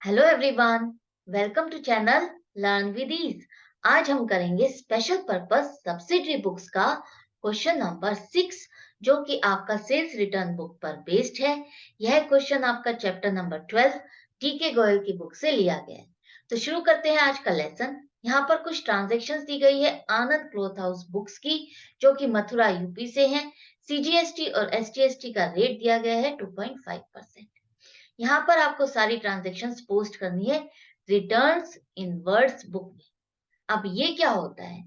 Hello everyone, welcome to channel learn with ease. आज हम करेंगे स्पेशल पर्पस सब्सिडरी बुक्स का क्वेश्चन नंबर 6, जो कि आपका सेल्स रिटर्न बुक पर बेस्ड है। यह क्वेश्चन आपका चैप्टर नंबर 12 टीके गोयल की बुक से लिया गया है। तो शुरू करते हैं आज का लेसन। यहाँ पर कुछ ट्रांजैक्शंस दी गई है आनंद क्लॉथ हाउस बुक्स की, जो कि मथुरा यूपी से है। सीजीएसटी और एसजीएसटी का रेट दिया गया है 2.5%। यहाँ पर आपको सारी ट्रांजैक्शंस पोस्ट करनी है रिटर्न्स इन वर्ड्स बुक में। अब ये क्या होता है?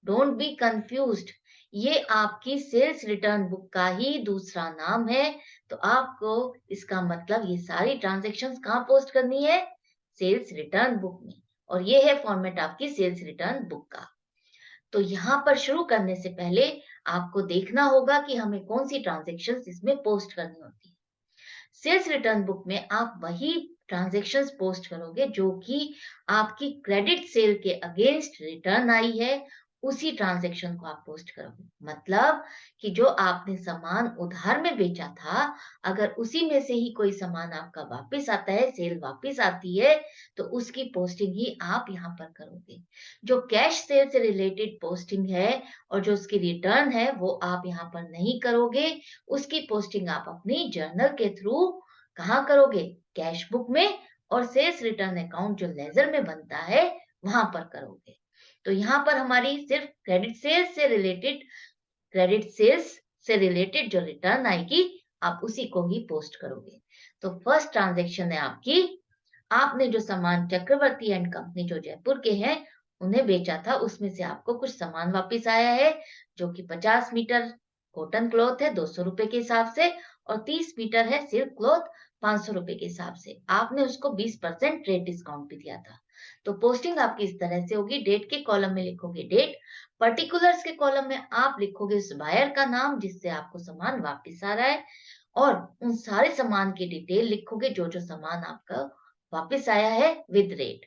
डोंट बी कंफ्यूज्ड, ये आपकी सेल्स रिटर्न बुक का ही दूसरा नाम है। तो आपको इसका मतलब ये सारी ट्रांजैक्शंस कहाँ पोस्ट करनी है? सेल्स रिटर्न बुक में। और ये है फॉर्मेट आपकी सेल्स रिटर्न बुक का। तो यहाँ पर शुरू करने से पहले आपको देखना होगा कि हमें कौन सी ट्रांजैक्शंस इसमें पोस्ट करनी होती है। सेल्स रिटर्न बुक में आप वही ट्रांजैक्शंस पोस्ट करोगे जो कि आपकी क्रेडिट सेल के अगेंस्ट रिटर्न आई है। उसी ट्रांजैक्शन को आप पोस्ट करोगे। मतलब कि जो आपने सामान उधार में बेचा था, अगर उसी में से ही कोई सामान आपका वापस आता है, सेल वापस आती है, तो उसकी पोस्टिंग ही आप यहाँ पर करोगे। जो कैश सेल से रिलेटेड पोस्टिंग है और जो उसकी रिटर्न है, वो आप यहाँ पर नहीं करोगे। उसकी पोस्टिंग आप अपनी जर्नल के थ्रू कहाँ करोगे? कैश बुक में। और सेल्स रिटर्न अकाउंट जो लेजर में बनता है, वहां पर करोगे। तो यहाँ पर हमारी सिर्फ क्रेडिट सेल्स से रिलेटेड जो रिटर्न आएगी, आप उसी को ही पोस्ट करोगे। तो फर्स्ट ट्रांजेक्शन है आपकी, आपने जो सामान चक्रवर्ती एंड कंपनी जो जयपुर के हैं उन्हें बेचा था, उसमें से आपको कुछ सामान वापस आया है, जो कि 50 मीटर कॉटन क्लॉथ है 200 रुपए के हिसाब से, और 30 मीटर है सिल्क क्लॉथ 500 रुपए के हिसाब से। आपने उसको 20% ट्रेड डिस्काउंट भी दिया था। तो पोस्टिंग आपकी इस तरह से होगी। डेट के कॉलम में लिखोगे डेट, पर्टिकुलर्स के कॉलम में आप लिखोगे उस बायर का नाम जिससे आपको सामान वापस आ रहा है, और उन सारे सामान की डिटेल लिखोगे जो जो सामान आपका वापस आया है विद रेट।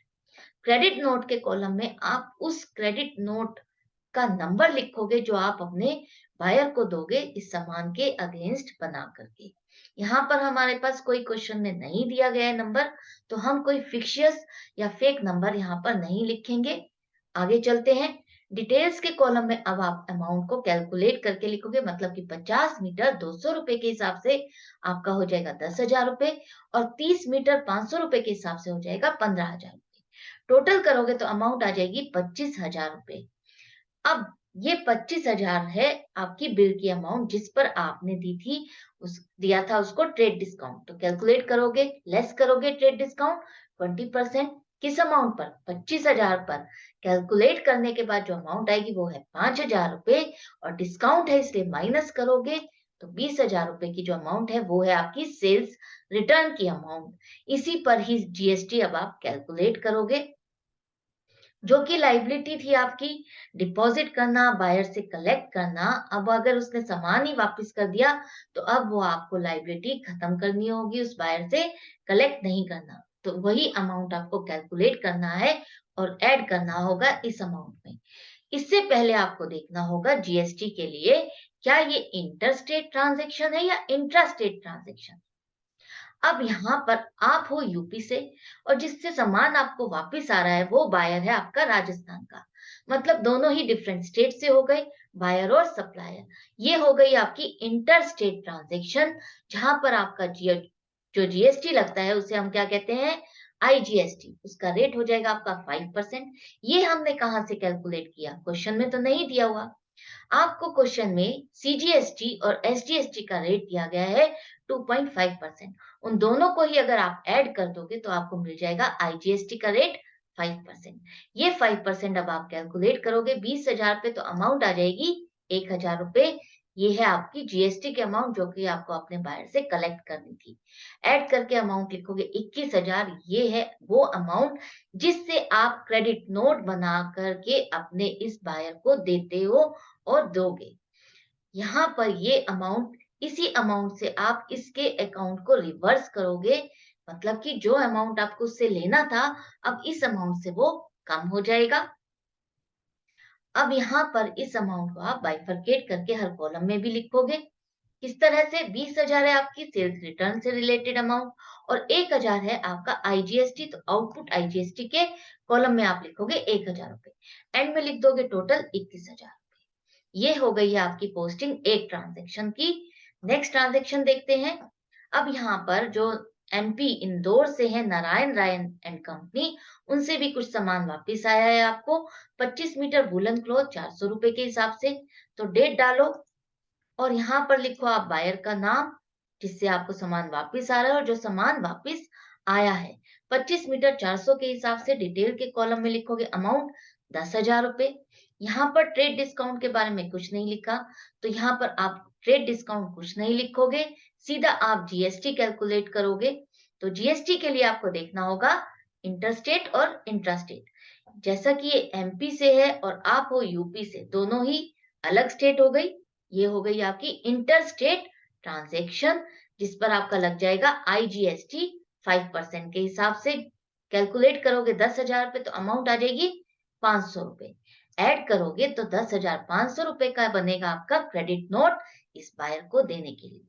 क्रेडिट नोट के कॉलम में आप उस क्रेडिट नोट का नंबर लिखोगे जो आप अपने बायर को दोगे इस सामान के अगेंस्ट बना करके। यहाँ पर हमारे पास कोई क्वेश्चन में नहीं दिया गया है नंबर, तो हम कोई फिक्शियस या फेक नंबर यहाँ पर नहीं लिखेंगे। आगे चलते हैं। डिटेल्स के कॉलम में अब आप अमाउंट को कैलकुलेट करके लिखोगे, मतलब कि 50 मीटर 200 रुपए के हिसाब से आपका हो जाएगा 10,000 रुपए, और 30 मीटर 500 रुपए के हिसाब से हो जाएगा 15,000 रुपए। टोटल करोगे तो अमाउंट आ जाएगी 25,000 रुपए। अब ये 25,000 है आपकी बिल की अमाउंट, जिस पर आपने दी थी उस दिया था उसको ट्रेड डिस्काउंट। तो कैलकुलेट करोगे, लेस करोगे ट्रेड डिस्काउंट 20%। किस अमाउंट पर? 25,000 पर। कैलकुलेट करने के बाद जो अमाउंट आएगी वो है 5,000 रुपए, और डिस्काउंट है इसलिए माइनस करोगे तो 20,000 रुपए की जो अमाउंट है वो है आपकी सेल्स रिटर्न की अमाउंट। इसी पर ही जीएसटी अब आप कैलकुलेट करोगे, जो कि लाइबिलिटी थी आपकी डिपॉजिट करना, बायर से कलेक्ट करना। अब अगर उसने सामान ही वापस कर दिया, तो अब वो आपको लाइबिलिटी खत्म करनी होगी, उस बायर से कलेक्ट नहीं करना। तो वही अमाउंट आपको कैलकुलेट करना है और ऐड करना होगा इस अमाउंट में। इससे पहले आपको देखना होगा जीएसटी के लिए, क्या ये इंटरस्टेट ट्रांजैक्शन है या इंट्रास्टेट ट्रांजैक्शन। अब यहाँ पर आप हो यूपी से, और जिससे सामान आपको वापस आ रहा है वो बायर है आपका राजस्थान का। मतलब दोनों ही डिफरेंट स्टेट से हो गए, बायर और सप्लायर। ये हो गई आपकी इंटर स्टेट ट्रांजेक्शन, जहां पर आपका जो जीएसटी लगता है उसे हम क्या कहते हैं? आईजीएसटी। उसका रेट हो जाएगा आपका 5%। ये हमने कहाँ से कैलकुलेट किया? क्वेश्चन में तो नहीं दिया हुआ। आपको क्वेश्चन में सीजीएसटी और एसजीएसटी का रेट दिया गया है 2.5%। उन दोनों को ही अगर आप ऐड कर दोगे तो आपको मिल जाएगा आईजीएसटी का रेट 5%। ये 5% अब आप कैलकुलेट करोगे 20,000 पे, तो अमाउंट आ जाएगी 1,000 रुपए। ये है आपकी जीएसटी की अमाउंट जो कि आपको अपने बायर से कलेक्ट करनी थी। ऐड करके अमाउंट लिखोगे 21,000। ये है वो अमाउंट जिससे आप क्रेडिट नोट बना करके अपने इस बायर को देते हो और दोगे। यहाँ पर ये अमाउंट, इसी अमाउंट से आप इसके अकाउंट को रिवर्स करोगे, मतलब कि जो अमाउंट आपको उससे लेना था, अब इस अमाउंट से वो कम हो जाएगा। अब यहाँ पर इस अमाउंट को आप बाइफरकेट करके हर कॉलम में भी लिखोगे इस तरह से 20,000 है आपकी सेल्स रिटर्न से रिलेटेड अमाउंट और 1,000 है आपका आईजीएसटी। तो आउटपुट आईजीएसटी के कॉलम में आप लिखोगे 1,000 रुपए। एंड में लिख दोगे टोटल 21,000 रुपए। ये हो गई है आपकी पोस्टिंग एक ट्रांजेक्शन की। नेक्स्ट ट्रांजेक्शन देखते हैं। अब यहाँ पर जो एमपी इंदौर से है नारायण राय एंड कंपनी, उनसे भी कुछ सामान वापस आया है आपको। 25 मीटर वूलन क्लॉथ 400 रुपए के हिसाब से। तो डेट डालो और यहाँ पर लिखो आप बायर का नाम जिससे आपको सामान वापस आ रहा है और जो सामान वापस आया है 25 मीटर 400 के हिसाब से। डिटेल के कॉलम में लिखोगे अमाउंट 10,000 रुपए। यहाँ पर ट्रेड डिस्काउंट के बारे में कुछ नहीं लिखा, तो यहाँ पर आप ट्रेड डिस्काउंट कुछ नहीं लिखोगे, सीधा आप जीएसटी कैलकुलेट करोगे। तो जीएसटी के लिए आपको देखना होगा इंटरस्टेट और इंट्रास्टेट। जैसा कि ये एमपी से है और आप हो यूपी से, दोनों ही अलग स्टेट हो गई। ये हो गई आपकी इंटर स्टेट ट्रांजेक्शन, जिस पर आपका लग जाएगा आईजीएसटी 5% के हिसाब से। कैलकुलेट करोगे 10,000 रुपए तो अमाउंट आ जाएगी 500 रुपए। ऐड करोगे तो 10,500 रुपए का बनेगा आपका क्रेडिट नोट इस बायर को देने के लिए।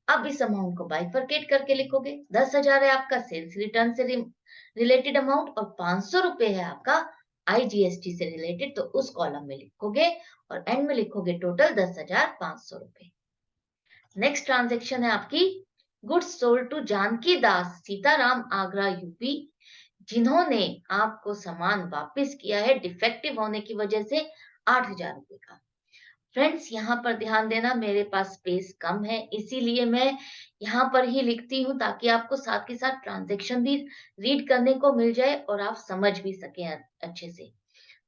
अब इस अमाउंट को बाइफरकेट करके लिखोगे। 10,000 है आपका सेल्स रिटर्न से रिलेटेड अमाउंट और 500 रुपए है आपका आईजीएसटी से रिलेटेड, तो उस कॉलम में लिखोगे और एंड में लिखोगे टोटल 10,500 रुपए। नेक्स्ट ट्रांजेक्शन है आपकी goods sold to Janki Das Sitaram Agra UP, जिन्होंने आपको सामान वापस किया है डिफेक्टिव होने की वजह से 8,000 रुपए का। फ्रेंड्स यहाँ पर ध्यान देना, मेरे पास स्पेस कम है इसीलिए मैं यहाँ पर ही लिखती हूँ ताकि आपको साथ के साथ ट्रांजैक्शन भी रीड करने को मिल जाए और आप समझ भी सकें अच्छे से।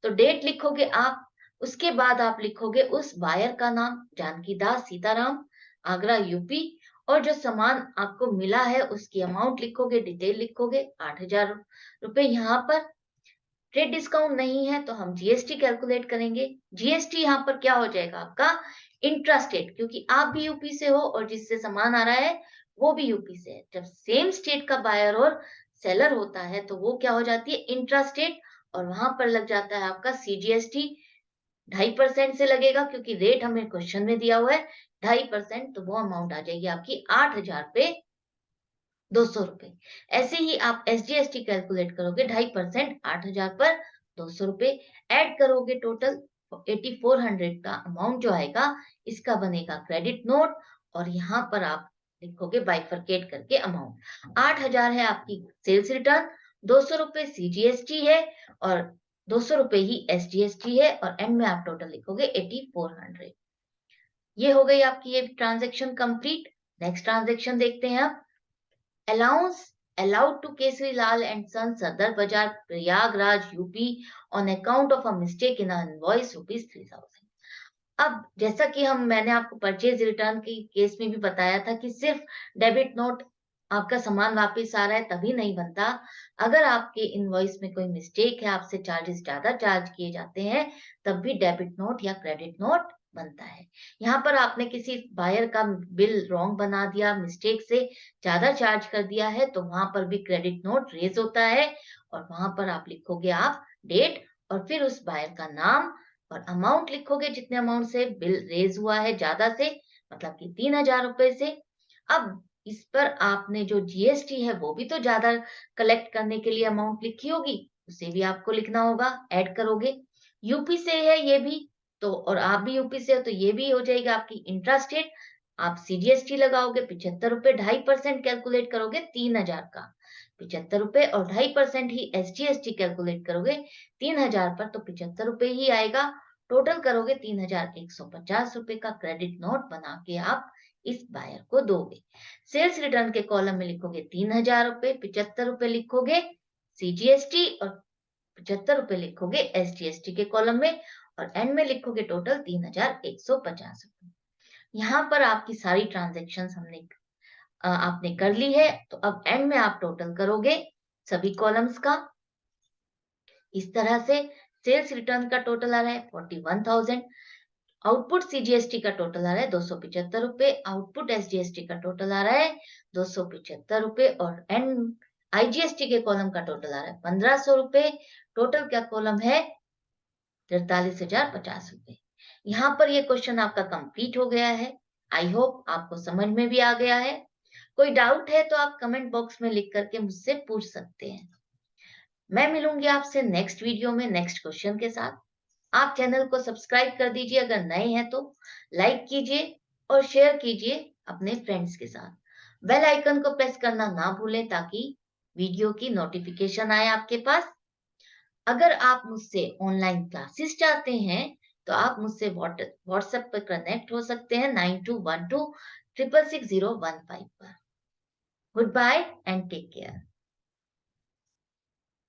तो डेट लिखोगे आप, उसके बाद आप लिखोगे उस बायर का नाम जानकी दास सीताराम आगरा यूपी, और जो सामान आपको मिला है उसकी अमाउंट लिखोगे, डिटेल लिखोगे 8,000 रुपए। यहाँ पर ट्रेड डिस्काउंट नहीं है तो हम जीएसटी कैलकुलेट करेंगे। जीएसटी यहाँ पर क्या हो जाएगा आपका इंट्रास्टेट, क्योंकि आप भी यूपी से हो और जिससे सामान आ रहा है वो भी यूपी से है। जब सेम स्टेट का बायर और सेलर होता है तो वो क्या हो जाती है इंट्रास्टेट, और वहां पर लग जाता है आपका सीजीएसटी 2.5% से लगेगा, क्योंकि रेट हमें क्वेश्चन में दिया हुआ है 2.5%। तो वो अमाउंट आ जाएगी आपकी 8,000 पे 200 रुपए। ऐसे ही आप एसजीएसटी कैलकुलेट करोगे 2.5% 8,000 पर 200 रुपए। ऐड करोगे टोटल 8400 का अमाउंट जो आएगा इसका बनेगा क्रेडिट नोट, और यहाँ पर आप लिखोगे बाइफरकेट करके अमाउंट 8,000 है आपकी सेल्स रिटर्न, 200 रुपए सीजीएसटी है और 200 रुपए ही एसजीएसटी है, और एंड में आप टोटल लिखोगे 8400। ये हो गई आपकी ये ट्रांजेक्शन कंप्लीट। नेक्स्ट ट्रांजेक्शन देखते हैं आप। Allowance allowed to Kesari and Son Sadar Bazaar Prayagraj UP on account of a mistake in an invoice rupees 3,000। अब जैसा कि मैंने आपको परचेज रिटर्न के केस में भी बताया था कि सिर्फ डेबिट नोट आपका सामान वापस आ रहा है तभी नहीं बनता। अगर आपके इनवॉइस में कोई मिस्टेक है, आपसे चार्जेस ज्यादा चार्ज किए जाते हैं, तब भी डेबिट नोट या क्रेडिट नोट बनता है। यहाँ पर आपने किसी बायर का बिल रॉन्ग बना दिया, मिस्टेक से ज्यादा चार्ज कर दिया है, तो वहां पर भी क्रेडिट नोट रेज होता है, और वहां पर आप लिखोगे आप डेट और फिर उस बायर का नाम और अमाउंट लिखोगे, जितने अमाउंट से बिल रेज हुआ है ज्यादा से, मतलब कि 3,000 रुपए से। अब इस पर आपने जो जीएसटी है वो भी तो ज्यादा कलेक्ट करने के लिए अमाउंट लिखी होगी, उसे भी आपको लिखना होगा। ऐड करोगे, यूपी से है ये भी तो, और आप भी यूपी से हो तो ये भी हो जाएगा आपकी इंट्रास्टेट। आप सीजीएसटी लगाओगे 75 रुपए, 2.5% कैलकुलेट करोगे 3,000 का 75 रुपए, और 2.5% ही एसजीएसटी कैलकुलेट करोगे 3,000 पर, तो 75 रुपए ही आएगा। टोटल करोगे 3,150 रुपए का क्रेडिट नोट बना के आप इस बायर को दोगे। सेल्स रिटर्न के कॉलम में लिखोगे 3,000 रुपए, 75 रुपए लिखोगे सीजीएसटी और 75 रुपए लिखोगे एसजीएसटी के कॉलम में, और एंड में लिखोगे टोटल 3,150 रुपए। यहाँ पर आपकी सारी ट्रांजेक्शन आपने कर ली है। तो अब एंड में आप टोटल करोगे सभी कॉलम्स का। इस तरह से सेल्स रिटर्न का टोटल आ रहा है 41,000, आउटपुट सीजीएसटी का टोटल आ रहा है 275 रुपए, आउटपुट एसजीएसटी का टोटल आ रहा है 275 रुपए, और एंड आईजीएसटी के कॉलम का टोटल आ रहा है 1,500 रुपए। टोटल क्या कॉलम है 43,050 रुपए। यहाँ पर ये क्वेश्चन आपका कंप्लीट हो गया है। आई होप आपको समझ में भी आ गया है। कोई डाउट है तो आप कमेंट बॉक्स में लिख करके मुझसे पूछ सकते हैं। मैं मिलूंगी आपसे नेक्स्ट वीडियो में नेक्स्ट क्वेश्चन के साथ। आप चैनल को सब्सक्राइब कर दीजिए अगर नए हैं तो, लाइक कीजिए और शेयर कीजिए अपने फ्रेंड्स के साथ। बेल आइकन को प्रेस करना ना भूलें ताकि वीडियो की नोटिफिकेशन आए आपके पास। अगर आप मुझसे ऑनलाइन क्लासेस चाहते हैं तो आप मुझसे व्हाट्सएप पर कनेक्ट हो सकते हैं 9212 666 015 पर। Good bye and take care.